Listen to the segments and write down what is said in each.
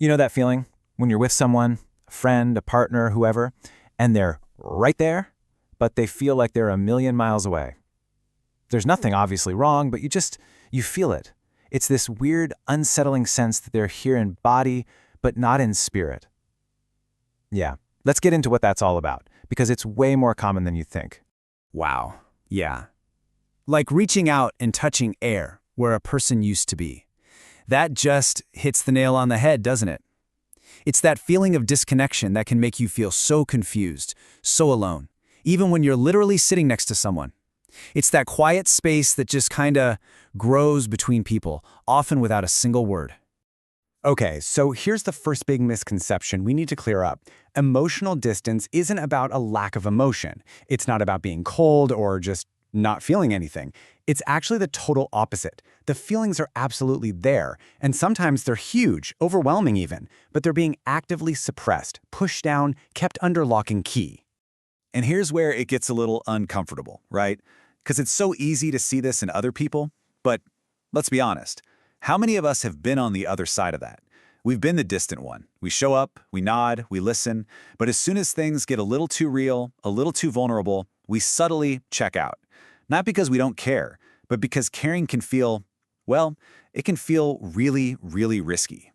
You know that feeling when you're with someone, a friend, a partner, whoever, and they're right there, but they feel like they're a million miles away. There's nothing obviously wrong, but you feel it. It's this weird, unsettling sense that they're here in body, but not in spirit. Yeah, let's get into what that's all about, because it's way more common than you think. Wow. Yeah. Like reaching out and touching air where a person used to be. That just hits the nail on the head, doesn't it? It's that feeling of disconnection that can make you feel so confused, so alone, even when you're literally sitting next to someone. It's that quiet space that just kinda grows between people, often without a single word. Okay, so here's the first big misconception we need to clear up. Emotional distance isn't about a lack of emotion. It's not about being cold or just not feeling anything. It's actually the total opposite. The feelings are absolutely there, and sometimes they're huge, overwhelming even, but they're being actively suppressed, pushed down, kept under lock and key. And here's where it gets a little uncomfortable, right? Because it's so easy to see this in other people, but let's be honest. How many of us have been on the other side of that? We've been the distant one. We show up, we nod, we listen, but as soon as things get a little too real, a little too vulnerable, we subtly check out. Not because we don't care, but because caring can feel, well, it can feel really, really risky.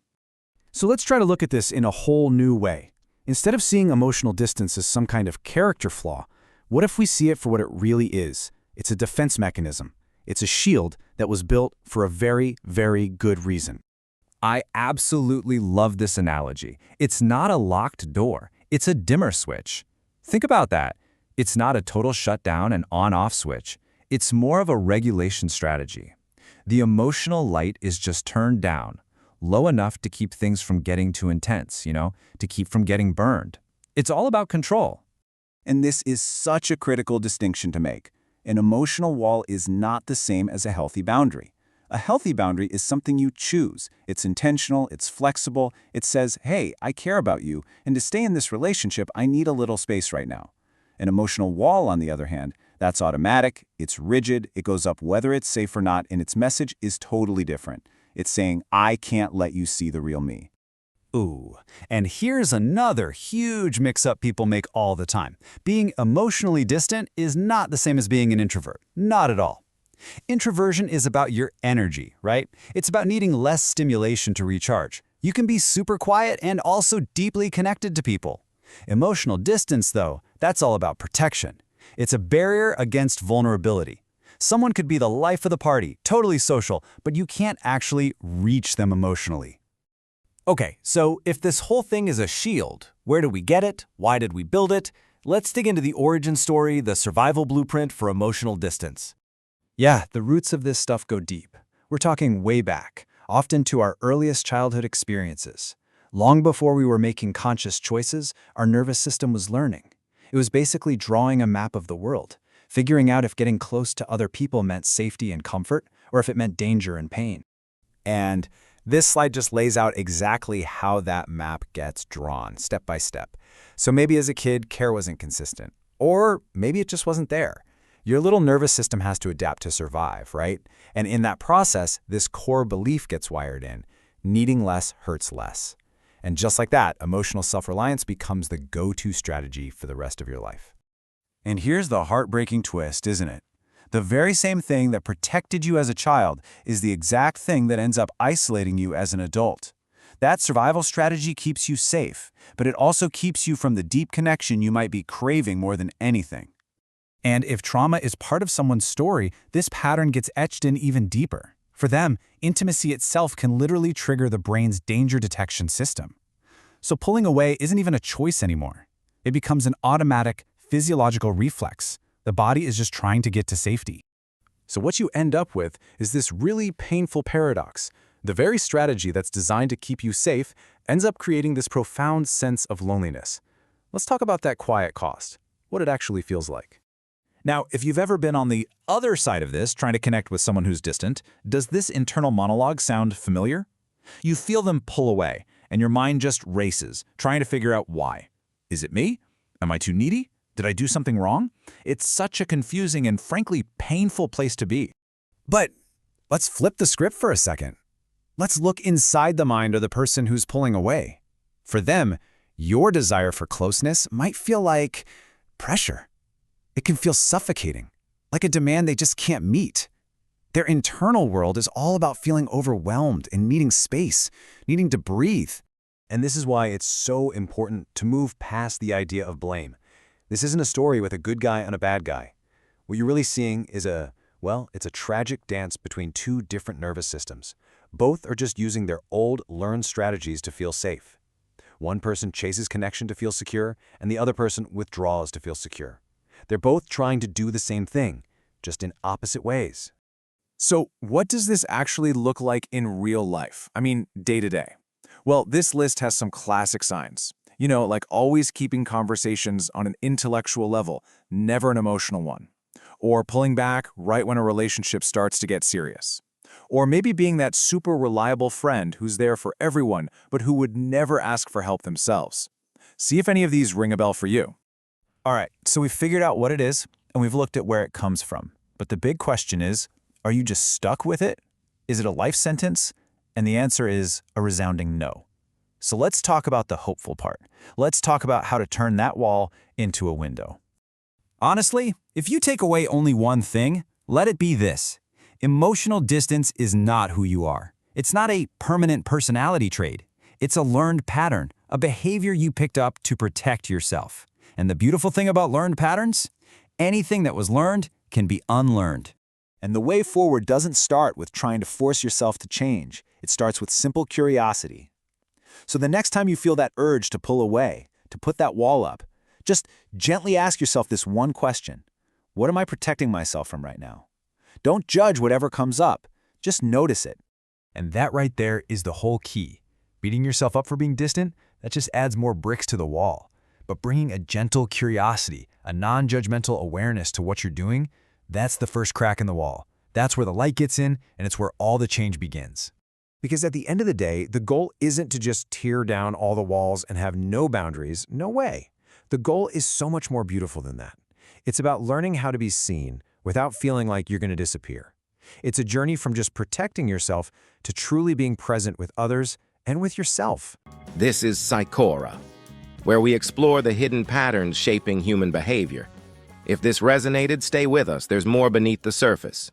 So let's try to look at this in a whole new way. Instead of seeing emotional distance as some kind of character flaw, what if we see it for what it really is? It's a defense mechanism. It's a shield that was built for a very, very good reason. I absolutely love this analogy. It's not a locked door. It's a dimmer switch. Think about that. It's not a total shutdown and on-off switch. It's more of a regulation strategy. The emotional light is just turned down, low enough to keep things from getting too intense, to keep from getting burned. It's all about control. And this is such a critical distinction to make. An emotional wall is not the same as a healthy boundary. A healthy boundary is something you choose. It's intentional, it's flexible, it says, hey, I care about you, and to stay in this relationship, I need a little space right now. An emotional wall, on the other hand, that's automatic, it's rigid, it goes up whether it's safe or not, and its message is totally different. It's saying, I can't let you see the real me. Ooh, and here's another huge mix-up people make all the time. Being emotionally distant is not the same as being an introvert. Not at all. Introversion is about your energy, right? It's about needing less stimulation to recharge. You can be super quiet and also deeply connected to people. Emotional distance, though, that's all about protection. It's a barrier against vulnerability. Someone could be the life of the party, totally social, but you can't actually reach them emotionally. Okay, so if this whole thing is a shield, where do we get it? Why did we build it? Let's dig into the origin story, the survival blueprint for emotional distance. Yeah, the roots of this stuff go deep. We're talking way back, often to our earliest childhood experiences. Long before we were making conscious choices, our nervous system was learning. It was basically drawing a map of the world, figuring out if getting close to other people meant safety and comfort, or if it meant danger and pain. And this slide just lays out exactly how that map gets drawn, step by step. So maybe as a kid, care wasn't consistent. Or maybe it just wasn't there. Your little nervous system has to adapt to survive, right? And in that process, this core belief gets wired in. Needing less hurts less. And just like that, emotional self-reliance becomes the go-to strategy for the rest of your life. And here's the heartbreaking twist, isn't it? The very same thing that protected you as a child is the exact thing that ends up isolating you as an adult. That survival strategy keeps you safe, but it also keeps you from the deep connection you might be craving more than anything. And if trauma is part of someone's story, this pattern gets etched in even deeper. For them, intimacy itself can literally trigger the brain's danger detection system. So pulling away isn't even a choice anymore. It becomes an automatic, physiological reflex. The body is just trying to get to safety. So what you end up with is this really painful paradox. The very strategy that's designed to keep you safe ends up creating this profound sense of loneliness. Let's talk about that quiet cost, what it actually feels like. Now, if you've ever been on the other side of this, trying to connect with someone who's distant, does this internal monologue sound familiar? You feel them pull away, and your mind just races, trying to figure out why. Is it me? Am I too needy? Did I do something wrong? It's such a confusing and frankly painful place to be. But let's flip the script for a second. Let's look inside the mind of the person who's pulling away. For them, your desire for closeness might feel like pressure. It can feel suffocating, like a demand they just can't meet. Their internal world is all about feeling overwhelmed and needing space, needing to breathe. And this is why it's so important to move past the idea of blame. This isn't a story with a good guy and a bad guy. What you're really seeing is it's a tragic dance between two different nervous systems. Both are just using their old, learned strategies to feel safe. One person chases connection to feel secure, and the other person withdraws to feel secure. They're both trying to do the same thing, just in opposite ways. So what does this actually look like in real life? I mean, day to day. Well, this list has some classic signs. You know, like always keeping conversations on an intellectual level, never an emotional one. Or pulling back right when a relationship starts to get serious. Or maybe being that super reliable friend who's there for everyone, but who would never ask for help themselves. See if any of these ring a bell for you. All right, so we've figured out what it is, and we've looked at where it comes from. But the big question is, are you just stuck with it? Is it a life sentence? And the answer is a resounding no. So let's talk about the hopeful part. Let's talk about how to turn that wall into a window. Honestly, if you take away only one thing, let it be this. Emotional distance is not who you are. It's not a permanent personality trait. It's a learned pattern, a behavior you picked up to protect yourself. And the beautiful thing about learned patterns? Anything that was learned can be unlearned. And the way forward doesn't start with trying to force yourself to change. It starts with simple curiosity. So the next time you feel that urge to pull away, to put that wall up, just gently ask yourself this one question. What am I protecting myself from right now? Don't judge whatever comes up. Just notice it. And that right there is the whole key. Beating yourself up for being distant, that just adds more bricks to the wall. But bringing a gentle curiosity, a non-judgmental awareness to what you're doing, that's the first crack in the wall. That's where the light gets in, and it's where all the change begins. Because at the end of the day, the goal isn't to just tear down all the walls and have no boundaries. No way. The goal is so much more beautiful than that. It's about learning how to be seen without feeling like you're going to disappear. It's a journey from just protecting yourself to truly being present with others and with yourself. This is Psychora, where we explore the hidden patterns shaping human behavior. If this resonated, stay with us. There's more beneath the surface.